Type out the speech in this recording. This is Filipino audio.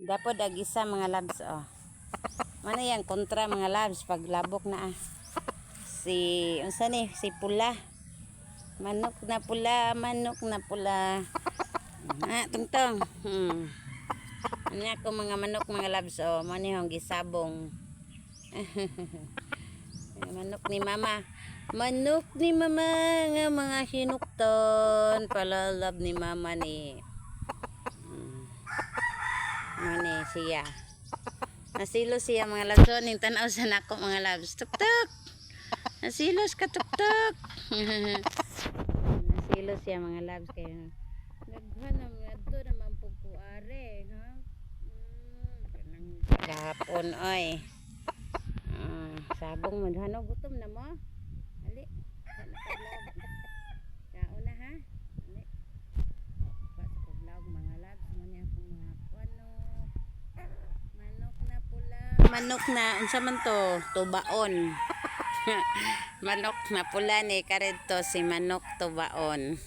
Dapat agisa mga labs oh. Mana yang kontra mga labs pag labok na ah. Si unsa ni si pula. Manok na pula, manok na pula. Ah, tungtong. Ano ako mga manok mga labs oh, manihong gisabong. Manok ni mama. Manok ni mama nga mga hinukton. Palalab ni mama ni. Mani siya. Nasilos siya mga labs. So, nintanaw sa nako mga labs. Tuk-tuk. Nasilos ka tuk-tuk. Nasilos siya mga labs. Kaya naghanam nga ito naman pagkuare. Ha? Kahapon oy. Sabong mo. Ano gutom na mo? Ali. Kao na ha? Ali. Pag-vlog mga labs. Muna akong mga manok. Manok na pula. Manok na. Unsa man to? Tubaon. Manok na pula ni karito si manok tubaon.